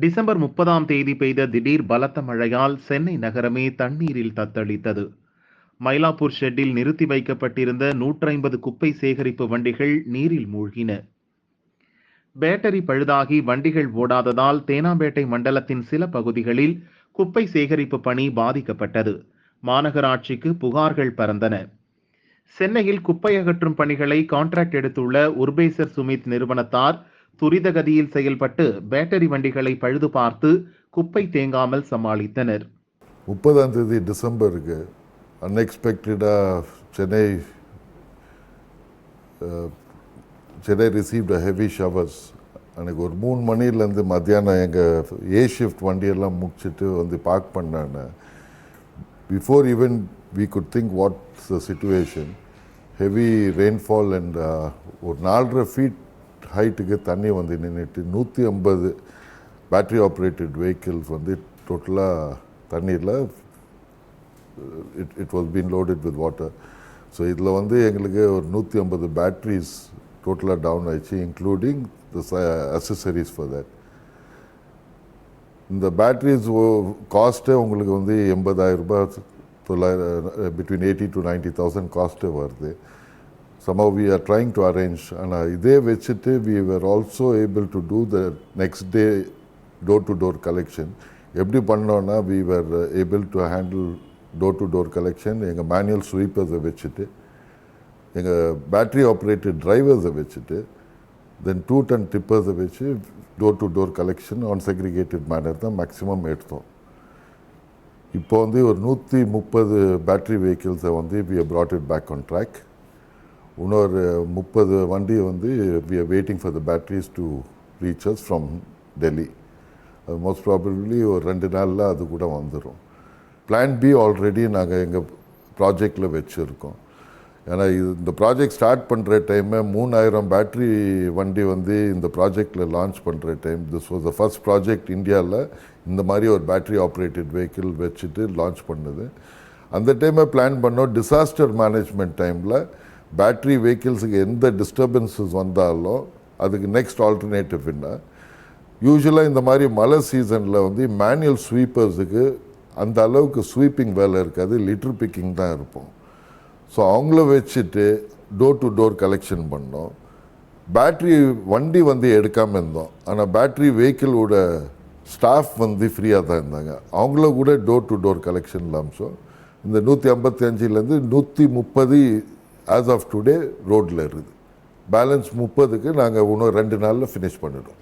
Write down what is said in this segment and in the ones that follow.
December 30ஆம் தேதி பெய்த திடீர் பலத்த மழையால் சென்னை நகரமே தண்ணீரில் தத்தளித்தது. மயிலாப்பூர் ஷெட்டில் நிறுத்தி வைக்கப்பட்டிருந்த 150 குப்பை சேகரிப்பு வண்டிகள் நீரில் மூழ்கின. பேட்டரி பழுதாகி வண்டிகள் ஓடாததால் தேனாம்பேட்டை மண்டலத்தின் சில பகுதிகளில் குப்பை சேகரிப்பு பணி பாதிக்கப்பட்டது. மாநகராட்சிக்கு புகார்கள் பறந்தன. சென்னையில் குப்பை அகற்றும் பணிகளை கான்ட்ராக்ட் எடுத்துள்ள உர்பேசர் சுமித் நிறுவனத்தார் துரிதகதியில் செயல்பட்டு பேட்டரி வண்டிகளை பழுது பார்த்து குப்பை தேங்காமல் சமாளித்தனர். 30ஆம் தேதி டிசம்பருக்கு அன்எக்ஸ்பெக்டடாக சென்னை ரிசீவ்ட் ஹெவி ஷவர்ஸ். அன்றைக்கி ஒரு 3 மணிலேருந்து மத்தியானம் எங்கள் ஏ ஷிஃப்ட் வண்டியெல்லாம் முடிச்சுட்டு வந்து பார்க் பண்ணாங்க. Before even we could think what's the situation, heavy rainfall and ஒரு 4.5 ஃபீட் ஹைட்டுக்கு தண்ணி வந்து நின்றுட்டு 150 பேட்ரி ஆப்ரேட்டட் வெஹிக்கிள்ஸ் வந்து டோட்டலாக தண்ணீரில் it was been loaded with water. So இதில் வந்து எங்களுக்கு ஒரு 150 பேட்ரிஸ் டோட்டலாக டவுன் ஆயிடுச்சு, இன்க்ளூடிங் த அசசரிஸ் ஃபார் தட். இந்த பேட்ரிஸ் காஸ்ட்டே உங்களுக்கு வந்து 80,000 ரூபாய், between 80,000 to 90,000 காஸ்ட்டே வருது. Somehow we are trying to arrange, ஆனால் இதே வச்சுட்டு we were also able to do the next day door-to-door collection. எப்படி பண்ணோன்னா we were able to handle door-to-door collection எங்கள் மேனுவல் ஸ்வீப்பர்ஸை வச்சுட்டு, எங்கள் பேட்ரி ஆப்ரேட்டட் டிரைவர்ஸை வச்சுட்டு, தென் 2 ton டிப்பர்ஸை வச்சு door to door collection on segregated manner தான் மேக்ஸிமம் எடுத்தோம். இப்போ வந்து ஒரு 130 பேட்ரி வெஹிக்கிள்ஸை வந்து we have brought it back on track. இன்னொரு 30 வண்டியை வந்து we are waiting for the batteries to reach us from Delhi. Most probably ஒரு 2 நாளில் அது கூட வந்துடும். பிளான் பி ஆல்ரெடி நாங்கள் எங்கள் ப்ராஜெக்டில் வச்சுருக்கோம். ஏன்னா இந்த ப்ராஜெக்ட் ஸ்டார்ட் பண்ணுற டைமு 3000 பேட்ரி வண்டி வந்து இந்த ப்ராஜெக்டில் லான்ச் பண்ணுற time, this was the first project இந்தியாவில் இந்த மாதிரி ஒரு பேட்ரி ஆப்ரேட்டட் வெஹிக்கிள் வச்சுட்டு லான்ச் பண்ணுது. அந்த டைமை பிளான் பண்ணோம். டிசாஸ்டர் மேனேஜ்மெண்ட் டைமில் பேட்ரி வெஹிக்கிள்ஸுக்கு எந்த டிஸ்டர்பன்ஸஸ் வந்தாலும் அதுக்கு நெக்ஸ்ட் ஆல்டர்னேட்டிவ் என்ன, யூஸ்வலாக இந்த மாதிரி மழை சீசனில் வந்து மேனுவல் ஸ்வீப்பர்ஸுக்கு அந்த அளவுக்கு ஸ்வீப்பிங் வேலை இருக்காது, லிட்டர் பிக்கிங் தான் இருப்போம். ஸோ அவங்கள வச்சுட்டு டோர்-டு-டோர் கலெக்ஷன் பண்ணோம். பேட்ரி வண்டி வந்து எடுக்காமல் இருந்தோம், ஆனால் பேட்ரி வெஹிக்கிளோட ஸ்டாஃப் வந்து ஃப்ரீயாக தான் இருந்தாங்க. அவங்கள கூட டோர்-டு-டோர் கலெக்ஷன் அம்சம். இந்த 155லேருந்து 130 ஆஸ் ஆஃப் டுடே ரோட்டில் இருக்குது. பேலன்ஸ் 30க்கு நாங்கள் இன்னும் 2 நாளில் ஃபினிஷ் பண்ணிவிடுவோம்.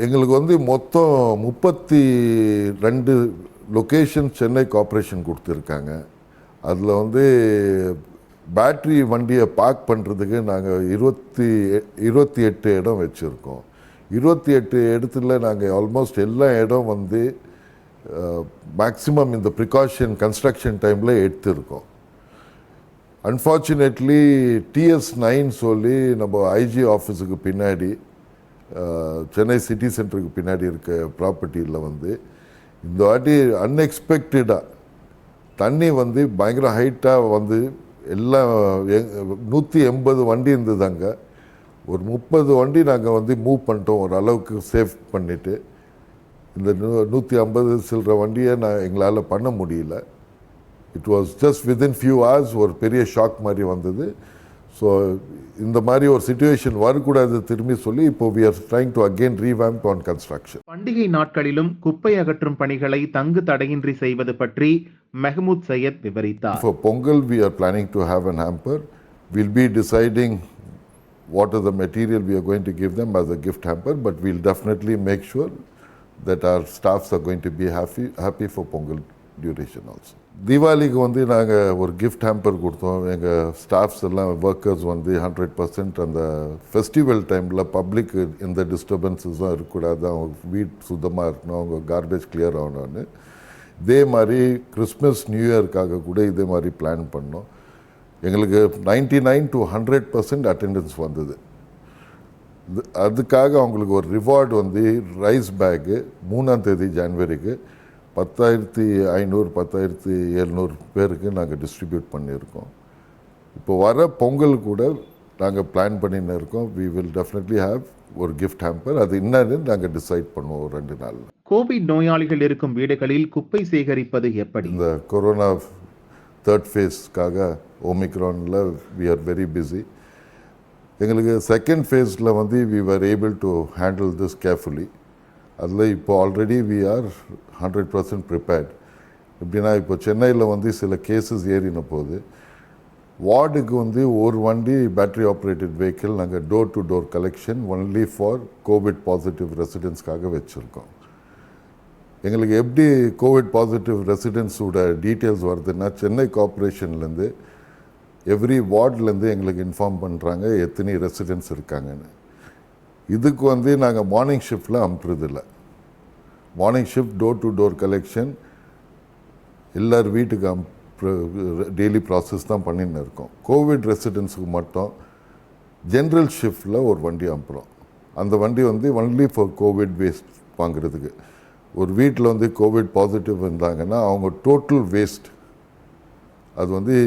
எங்களுக்கு வந்து மொத்தம் 32 லொக்கேஷன் சென்னை கார்ப்பரேஷன் கொடுத்துருக்காங்க. அதில் வந்து பேட்ரி வண்டியை பார்க் பண்ணுறதுக்கு நாங்கள் 28 இடம் வச்சுருக்கோம். 28 இடத்துல நாங்கள் ஆல்மோஸ்ட் எல்லா இடம் வந்து மேக்ஸிமம் இந்த ப்ரிகாஷன் கன்ஸ்ட்ரக்ஷன் டைமில் எடுத்துருக்கோம். அன்ஃபார்ச்சுனேட்லி TS9 சொல்லி நம்ம ஐஜி ஆஃபீஸுக்கு பின்னாடி சென்னை சிட்டி சென்டருக்கு பின்னாடி இருக்க ப்ராப்பர்ட்டியில் வந்து இந்த வாட்டி அன்எக்ஸ்பெக்டடாக தண்ணி வந்து பயங்கர ஹைட்டாக வந்து எல்லாம் 180 வண்டி இருந்தது. அங்கே ஒரு 30 வண்டி நாங்கள் வந்து மூவ் பண்ணிட்டோம், ஓரளவுக்கு சேஃப் பண்ணிவிட்டு. இந்த 150 சில்லற வண்டியை எங்களால் பண்ண முடியல. It was just within few hours ஒரு பெரிய ஷாக் மாதிரி வந்தது. ஸோ இந்த மாதிரி ஒரு சிச்சுவேஷன் வரக்கூடாது திரும்பி சொல்லி இப்போ we are trying to again revamp on construction. பண்டிகை நாட்களிலும் குப்பை அகற்றும் பணிகளை தங்கு தடையின்றி செய்வது பற்றி மெஹமூத் சையத் விவரித்தார். For Pongal we are planning to have an hamper. We'll be deciding what is the material we are going to give them as a gift hamper, but we'll definitely make sure that our staffs are going to be happy for Pongal duration also. தீபாவளிக்கு வந்து நாங்கள் ஒரு gift hamper கொடுத்தோம். எங்கள் staffs எல்லாம் workers வந்து 100% அந்த festival டைமில் பப்ளிக் எந்த டிஸ்டர்பன்ஸஸும் இருக்கக்கூடாது, அவங்க வீடு சுத்தமாக இருக்கணும், அவங்க கார்பேஜ் கிளியர் ஆகணும்னு. இதே மாதிரி கிறிஸ்மஸ் நியூ இயர்க்காக கூட இதே மாதிரி பிளான் பண்ணோம். எங்களுக்கு 99 to 100% அட்டெண்டன்ஸ் வந்தது. அதுக்காக அவங்களுக்கு ஒரு ரிவார்டு வந்து ரைஸ் பேக்கு 3ஆம் தேதி ஜனவரிக்கு 10,500 10,700 பேருக்கு நாங்கள் டிஸ்ட்ரிபியூட் பண்ணியிருக்கோம். இப்போ வர பொங்கல் கூட நாங்கள் பிளான் பண்ணின்னு இருக்கோம். வி வில் டெஃபினெட்லி ஹாவ் ஒரு கிஃப்ட் ஹேம்பர். அது என்னன்னு நாங்கள் டிசைட் பண்ணுவோம் ஒரு 2 நாளில். கோவிட் நோயாளிகள் இருக்கும் வீடுகளில் குப்பை சேகரிப்பது எப்படி? இந்த கொரோனா 3rd ஃபேஸ்க்காக ஒமிக்ரானில் வி ஆர் வெரி பிஸி. எங்களுக்கு 2nd ஃபேஸில் வந்து we are able to handle this carefully. அதில் இப்போ ஆல்ரெடி வி ஆர் 100% ப்ரிப்பேர்ட். எப்படின்னா இப்போ சென்னையில் வந்து சில கேசஸ் ஏறின போது வார்டுக்கு வந்து ஒரு வண்டி பேட்டரி ஆப்ரேட்டட் வெஹிக்கிள் நாங்கள் door to door collection only for covid positive ரெசிடென்ட்ஸ்க்காக வச்சுருக்கோம். எங்களுக்கு எப்படி கோவிட் பாசிட்டிவ் ரெசிடென்ட்ஸோட டீட்டெயில்ஸ் வருதுன்னா, சென்னை கார்ப்பரேஷன்லேருந்து எவ்ரி வார்ட்லேருந்து எங்களுக்கு இன்ஃபார்ம் பண்ணுறாங்க எத்தனை ரெசிடென்ட்ஸ் இருக்காங்கன்னு. இதுக்கு வந்து நாங்கள் மார்னிங் ஷிஃப்டில் அனுப்புறதில்ல. Morning shift door to door collection எல்லார் வீட்டுக்கு டெய்லி ப்ராசஸ் தான் பண்ணின்னு இருக்கோம். கோவிட் ரெசிடென்ட்ஸுக்கு மட்டும் ஜென்ரல் ஷிஃப்டில் ஒரு வண்டி அனுப்புகிறோம். அந்த வண்டி வந்து ஒன்லி ஃபார் கோவிட் வேஸ்ட் வாங்குறதுக்கு. ஒரு வீட்டில் வந்து கோவிட் பாசிட்டிவ் இருந்தாங்கன்னா அவங்க டோட்டல் வேஸ்ட் அது வந்து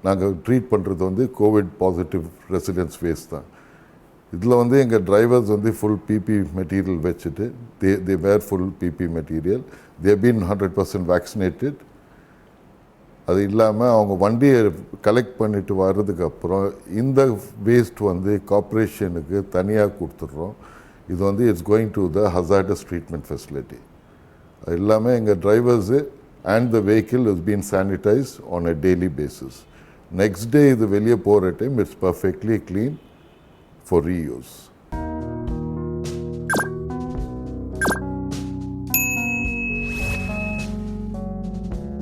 நாங்கள் ட்ரீட் பண்ணுறது வந்து கோவிட் பாசிட்டிவ் ரெசிடென்ட்ஸ் வேஸ்ட் தான். இதில் வந்து எங்கள் டிரைவர்ஸ் வந்து ஃபுல் பிபி மெட்டீரியல் வச்சுட்டு they wear full PPE material. They been 100% vaccinated. அது இல்லாமல் அவங்க வண்டியை கலெக்ட் பண்ணிட்டு வர்றதுக்கு அப்புறம் இந்த வேஸ்ட் வந்து கார்ப்பரேஷனுக்கு தனியாக கொடுத்துட்றோம். இது வந்து it's going to the hazardous treatment facility. அது இல்லாமல் எங்கள் drivers and the vehicle is been sanitise on a daily basis. Next day இது வெளியே போகிற time it's perfectly clean for reuse.